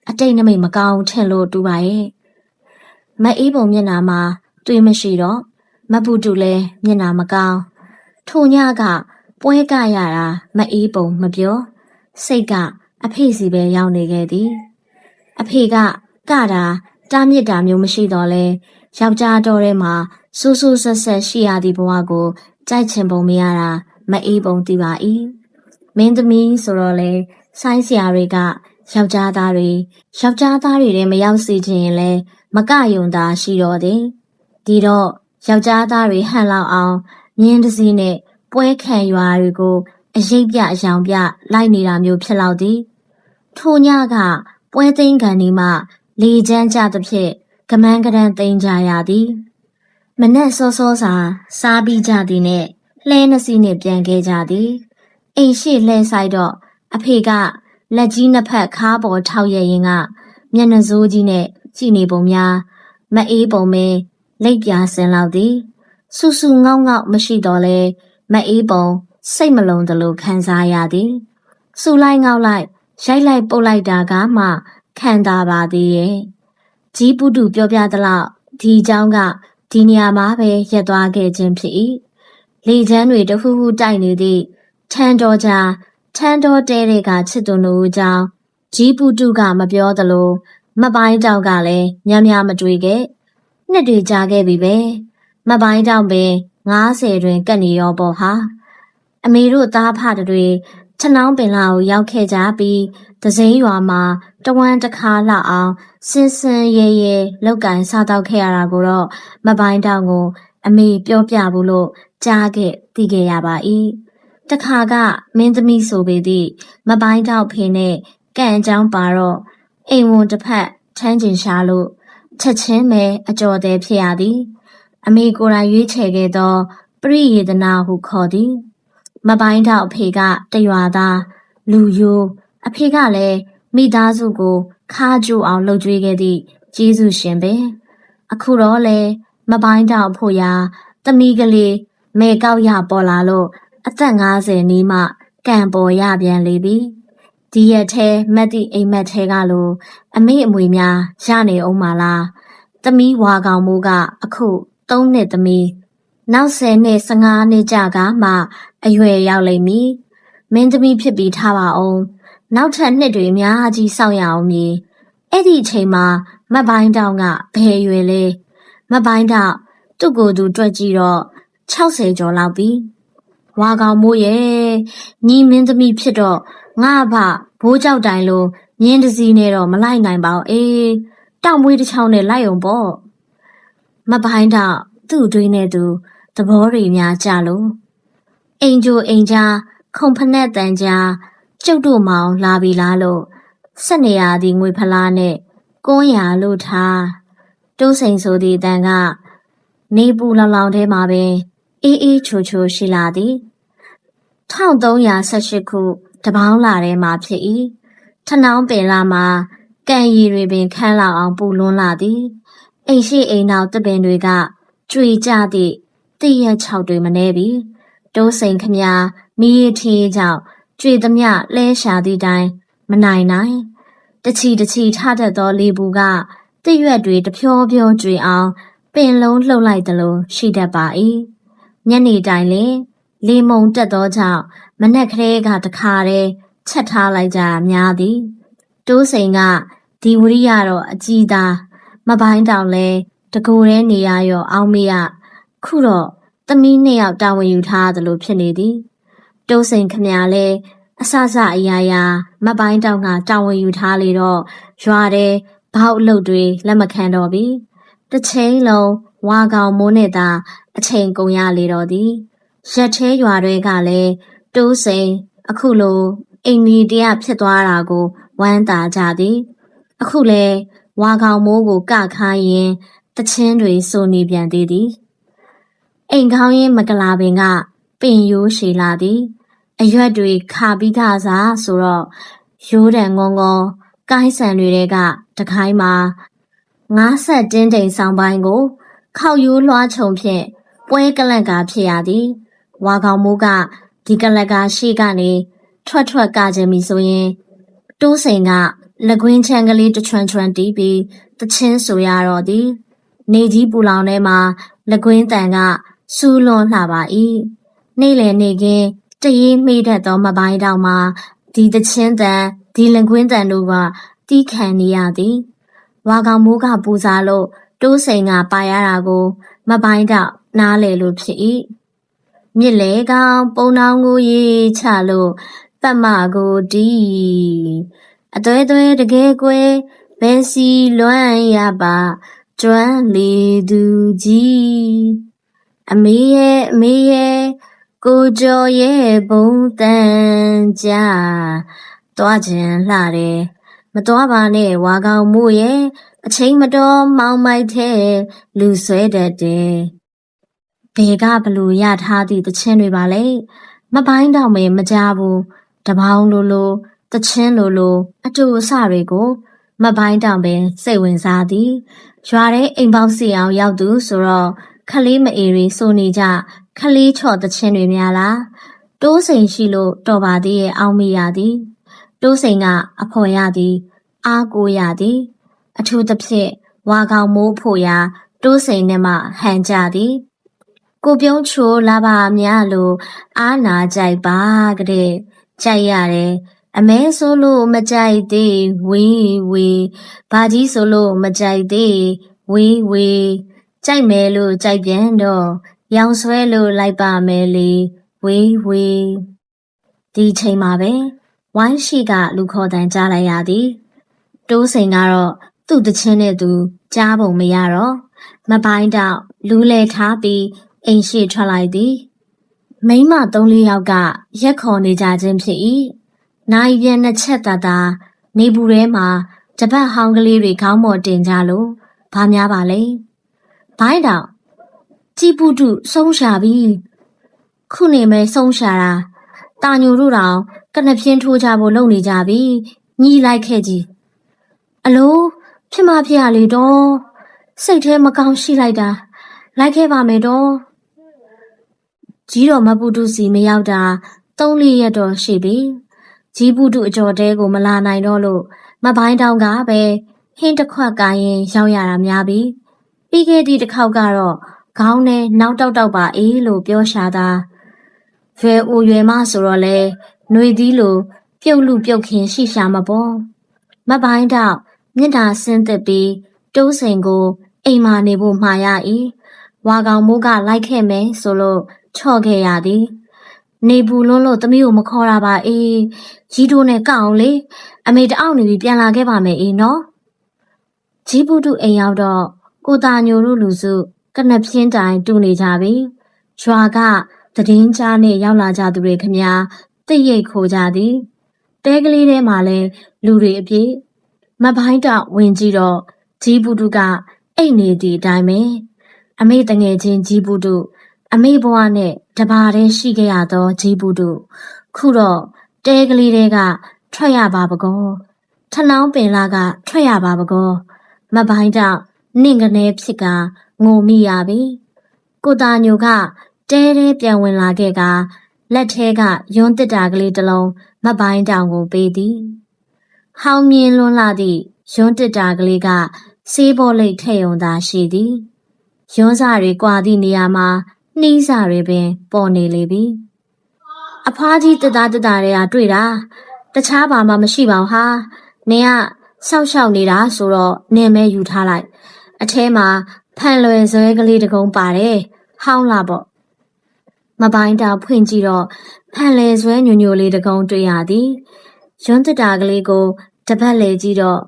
အတိတ်နမိတ်မကောင်းထင်လို့တူပါရဲ့မအေးပုံမျက်နှာမှာတွေ့မရှိတော့မပူတူလဲမျက်နှာမကောင်းထိုညကပွဲကရတာမအေးပုံမပြောစိတ်ကအဖေစီပဲရောက်နေခဲ့သည်အဖေကတာတားမြစ်တာမျိုးမရှိတော့လဲယောက်ျားတော်ထဲမှာဆူဆူဆက်ဆက်ရှိရသည့်ဘဝကိုကြိုက်ချင်ပုံမရတာမအေးပုံသိပါ၏မင်းသမီးဆိုတော့လေဆိုင်းဆရာတွေကယောက်ျားသားတွေထဲမရောက်စေချင်ရင်လဲမကယုံတာရှိတော့တယ်ဒီတော့ယောက်ျားသားတွေဟန်လောက်အောင်မြင်းတစည်းနဲ့ပွဲခံရွာတွေကိုအရေးပြအယောင်ပြလိုက်နေတာမျိုးဖြစ်လောက်သည်ထိုညကပွဲသိမ်းကန်ဒီမှလေချမ်းကြသဖြင့်ကမန်းကရန်သိမ်းကြရသည်မနက်စောစာစားပြီးကြသည်နဲ့လှဲနှစ်စီးနဲ့ပြန်ခဲ့ကြသည်အိမ်ရှိလှဲဆိုင်တော့အဖေကလက်ကြီးနှစ်ဖက်ခါးပေါ်ထောက်ရရင်ကမျက်နှာစိုးကြီးနဲ့ကြည့်နေပုံများမအေးပုံမင်းလိပ်ပြာစင်လောက်သည်ဆူဆူငေါက်မရှိတော့လဲမအေးပုံစိတ်မလုံးသလိုခံစားရသည်ဆူလိုက်ငေါက်လိုက်ရိုက်လိုက်ပုတ်လိုက်တာကမှခံတာပါသေးရဲ့ကြီးပုတုပြောပြသလောက်ဒီเจ้าကဒီနေရာမှာပဲရက်သွားခဲ့ခြင်းဖြစ်၏လေချမ်းတွေတခုခုတိုက်နေသည့်ထန်းတော်တဲတွေကချစ်သူတို့အကြောင်းကြီးပုတုကမပြောသလိုမပိုင်းတောက်ကလည်းများမတွေ့ခဲ့နှစ်တွေကြာခဲ့ပြီပဲမပိုင်းတောက်ပင်90တွင်ကပ်နေရောပေါ့ဟာအမေတို့သားဖတွေခြနှောင်းပင်လာကိုရောက်ခဲ့ကြပြီးသစိမ်းရွာမှာတဝမ်းတစ်ခါလောက်အောင်စင်ရဲလောက်ကင်စားတော့ခဲ့ရတာကိုတော့မပိုင်းတောက်ကိုအမေပြောပြဘူးလို့ကြားခဲ့သိခဲ့ရပါ၏တခါကမင်းသမီးဆိုပေသည့်မပိုင်းတောက်ဖေနဲ့ကန့်အကြောင်းပါတော့အိမ်ဝန်တစ်ဖက်ထမ်းကျင်ရှာလို့ချက်ချင်းပဲအကျော်သေးဖြစ်ရသည်အမေကိုယ်တိုင်ရွေးချယ်ခဲ့သောပရိယေဒနာဟုခေါ်သည်မပိုင်းတောက်အဖေကတရွာသားလူယိုးအဖေကလည်းမိသားစုကိုခါကြိုးအောင်လှုပ်ကြွေးခဲ့သည့်ကျေးဇူးရှင်ပဲအခုတော့လေမပိုင်းတောက်ဖို့ရာသမီးကလေးမေကောက်ရပေါ်လာလို့အသက်50နီးမှကံပေါ်ရပြန်လေပြီ ဒီရက်ထဲမက်တိအိမ်မက်ထဲကလိုအမေအမွေများရနေအောင်မလားသမီးဝါကောင်မိုးကအခု3နှစ်သမီးနောက်10နှစ်15နှစ်ကြာကမှအရွယ်ရောက်လိမ့်မည်မင်းသမီးဖြစ်ပြီးထားပါအောင်နောက်ထပ်နှစ်တွေအများကြီးစောင့်ရအောင်မည်အဲ့ဒီအချိန်မှာမက်ပိုင်းတောင်ကဘယ်ရွယ်လဲမက်ပိုင်းတောင်သူ့ကိုယ်သူတွက်ကြည့်တော့60ကျော်လောက်ပြီဝါကောင်မိုးရဲ့ညီမင်းသမီးဖြစ်တော့ငါဘဘိုးကြောက်တိုင်လို့မြင်းတစည်းနဲ့တော့မလိုက်နိုင်ပါဘူးအေးတောင်မွေးတစ်ချောင်းနဲ့လိုက်အောင်ပေါ့မက်ပိုင်းတောင်သူ့အတွင်းနဲ့သူသဘောတွေများကြလို့အိမ်ကျိုအိမ်ကြားခုံဖနက်တန်ကြားကျုပ်တို့မောင်လာပြီလားလို့ဆက်နေရသည်ငွေဖလားနဲ့ကွန်းရလို့ထားတိုးစိန်ဆိုသည့်တန်ကနေပူလောင်လောင်ထဲမှာပဲအေးအေးချိုချိုရှိလာသည်1318ခုတပေါင်းလာထဲမှာဖြစ်၏ထနောင်းပင်လာမှာကံရည်တွေပင်ခန်းလောက်အောင်ပူလွန်းလာသည်အိမ်ရှိအိမ်နောက်တပင်တွေကကြွေကြသည့်တည့်ရက်6တွေမနေပြီတိုးစိန်ခမမီးရထီးကြောင့်ကြွေသမျှလဲရှာသည့်တိုင်မနိုင်နိုင်တချီထားတတ်သောလေဘူးကတည့်ရွက်တွေတဖြောဖြောကြွေအောင်ပင်လုံးလှုပ်လိုက်သလိုရှိတတ်ပါ၏ညနေတိုင်လေမုံတက်သောကြောင့်မနက်ကလေးကတခါတည်းချက်ထားလိုက်ကြတာများသည်တိုးစိန်ကဒီဝရိယတော့အကြီးသားမပိုင်းတောင်လဲတကူရဲနေရရောအောင်မရခုတော့သမီး2ယောက်တာဝန်ယူထားသလိုဖြစ်နေသည်တိုးစိန်ခမလဲအဆအရာရာမပိုင်းတောင်ကတာဝန်ယူထားလေတော့ရွာတဲ့ဘောက်အလုပ်တွေလက်မခံတော့ပြီတစ်ချိန်လုံးဝါကောင်မိုးနဲ့သာအချိန်ကုန်ရလေတော့သည်ရက်သေးရွာတွေကလည်းတိုးစိန်အခုလိုအိမ်ကြီးတရားဖြစ်သွားတာကိုဝမ်းသာကြသည်အခုလဲဝါကောင်မိုးကိုကခိုင်းရင်တချင်းတွေစိုးနေပြန်သေးသည်အိမ်ကောင်းရင်မကလာပင်ကပင်ရိုးရှည်လာသည်အရွက်တွေခါပြီးခါစားဆိုတော့ရိုးတံငုံကိုင်းဆန်တွေကတခိုင်းမှာ9ဆက်တင်းတိမ်ဆောင်ပိုင်းကိုခောက်ရိုးလွှားချုံဖြင့်ပွဲကလန့်ကာဖြစ်ရသည်ဝါကောင်မိုးကဒီကလန့်ကာရှိကနေထွက်ကကြပြီဆိုရင်တိုးစိန်ကလက်ကွင်းချမ်းကလေးတချွန်းတီးပြီးတချင်းဆိုရတော့သည်နေကြီးပူလောင်ထဲမှာလက်ကွင်းတန်ကစူးလွန်လှပါ၏နေ့လည်နေကင်းတရေမိတတ်သောမပိုင်းတောင်မှာဒီတချင်းတန်ဒီလက်ကွင်းတန်တို့ကတီးခံနေရသည်ဝါကောင်မိုးကပူစားလို့တိုးစိန်ကပါရတာကိုမပိုင်းတောင်နားလေလို့ဖြစ်၏မြစ်လေကောင်ပုံနောင်ကိုရေချလို့ပတ်မကိုတီးအသွဲတကယ်ကွယ်ဘယ်စီလွမ်းရပါကျွမ်းလေသူကြီးအမေရဲ့ကိုကျော်ရဲ့ဘုံတန်ကြသွားခြင်းလှတယ်မသွားပါနဲ့ဝါကောင်မို့ရဲ့အချိန်မတော်မောင်းမိုက်တဲ့လူဆွဲတတ်တယ်ဘယ်ကဘလို့ရထားသည့်တချင်းတွေပါလဲမပိုင်းတော့မကြဘူးတပေါင်းလိုတချင်းလိုအတူအဆတွေကိုမပိုင်းတောင်ပင်စိတ်ဝင်စားသည်ရွာထဲအိမ်ပေါက်စီအောင်ရောက်သူဆိုတော့ခလေးမအေရီစိုးနေကြခလေးချော့တချင်းတွေများလားတိုးစိန်ရှိလို့တော်ပါသေးရဲ့အောင်းမိရသည်တိုးစိန်ကအဖော်ရသည်အားကိုရသည်အထူးသဖြင့်ဝါကောင်မိုးဖို့ရာတိုးစိန်နဲ့မှဟန်ကြသည်ကိုပြုံးချိုလာပါများလို့အားနာကြိုက်ပါကတဲ့ကြိုက်ရတယ်အမဲဆိုလို့မကြိုက်သေးဝေးဘာကြီးဆိုလို့မကြိုက်သေးဝေးကြိုက်မယ်လို့ကြိုက်ပြန်တော့ရောင်ဆွဲလို့လိုက်ပါမယ်လေဝေးဒီချိန်မှာပဲဝိုင်းရှိကလူခေါ်တန်ကြားလိုက်ရသည်တိုးစိန်ကတော့သူ့တချင်းနဲ့သူကြားပုံမရတော့မပိုင်းတော့လူလဲထားပြီးအိမ်ရှိထွက်လိုက်သည်မိန်းမ3-4ယောက်ကရက်ခေါ်နေကြခြင်းဖြစ်၏နိုင်ပြန်2ချက်သာနေဘူးထဲမှာတပတ်ဟောင်းကလေးတွေခေါင်းပေါ်တင်ကြလို့ဘာများပါလဲဘိုင်းတော့ကြည်ပုတုဆုံးရှာပြီခုနေမဲဆုံးရှာတာတာညိုတို့တောင်ကနပြင်းထိုးကြဖို့လုပ်နေကြပြီညီလိုက်ခဲ့ကြီးအလိုဖြစ်မဖြစ်ရလေတော့စိတ်ထဲမကောင်းရှိလိုက်တာလိုက်ခဲ့ပါမယ်တော့ကြီးတော်မပုတုစီမရောက်တာ3-4ရက်တော့ရှိပြီ ကြီးပုတုအကျော်တဲကိုမလာနိုင်တော့လို့မပိုင်းတောင်ကပဲဟင်းတစ်ခွက်ကိုင်းရင်ရောက်ရတာများပြီပြီးခဲ့သည့်တစ်ခေါက်ကတော့ခေါင်းနဲ့နောက်တောက်တောက်ပါအေးလို့ပြောရှာတာရွယ်အိုရွယ်မဆိုတော့လေနှွေသီးလိုပြုတ်လူပြုတ်ခင်ရှိရှာမပေါ်မပိုင်းတောက်မြင့်တာဆင်းသက်ပြီးတိုးစိန်ကိုအိမ်မာနေဖို့မှာရ၏ဝါကောင်မိုးကလိုက်ခဲ့မယ်ဆိုလို့ချော့ခဲ့ရသည်နေဘူးလုံးလို့သမီးကိုမခေါ်တာပါအေးကြီးတို့နဲ့ကောက်အောင်လေအမေတအောက်နေပြီးပြန်လာခဲ့ပါမယ်အေးနော်ကြီးပုတုအိမ်ရောက်တော့ကိုတာညိုတို့လူစုကနဖြင်းတိုင်တူနေကြပြီရွာကသတင်းကြားနဲ့ရောက်လာကြသူတွေခမညာတိတ်ရိတ်ခိုကြသည်တဲကလေးထဲမှာလဲလူတွေအပြည့်မပိုင်းတော့ဝင်ကြည့်တော့ကြီးပုတုကအိတ်နေသည့်အတိုင်းပဲအမေတငယ်ချင်းကြီးပုတုအမေဘဝနဲ့တပါးတည်းရှိခဲ့ရသောကြီးပုတုခုတော့တဲကလေးတွေကထွက်ရပါပကောထနောင်းပင်လာကထွက်ရပါပကောမပိုင်းတော့နင့်ကနေဖြစ်ကငိုမိရပြီကိုတာညိုကတဲပြန်ဝင်လာခဲ့ကလက်ထဲကယွန်းတစ်တာကလေးတစ်လုံးမပိုင်းတောင်ကိုပေးသည်ဟောင်းမြင်လွန်းလာသည့်ယွန်းတစ်တာကလေးကဆေးဘောလိတ်ထဲ့ယုံသာရှိသည်ယွန်းစာတွေကွာသည့်နေရာမှာနှီးစာတွေပင်ပေါ်နေလေပြီအဖွားကြီးတက်သားတွေကတွေ့တာတခြားဘာမှမရှိပါဘူးဟာနင်ကဆောက်ရှောက်နေတာဆိုတော့နင်မဲယူထားလိုက်အထဲမှာဖန်လွယ်ဇွဲကလေးတကုံးပါတယ်ဟောင်းလာပေါ့မပိုင်းတောင်ဖွင့်ကြည့်တော့ဖန်လွယ်ဇွဲညိုညိုလေးတကုံးတွေ့ရသည်ယွန်းတက်တာကလေးကိုတပတ်လေကြည့်တော့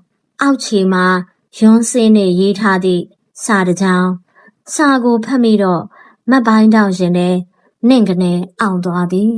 အောက်ခြေမှာယွန်းစင်းနဲ့ရေးထားသည့်စာတစ်ကြောင်းစာကိုဖတ်မိတော့မပိုင်းတောင်ရှင်နဲ့နင့်ကနေအောင်သွားသည်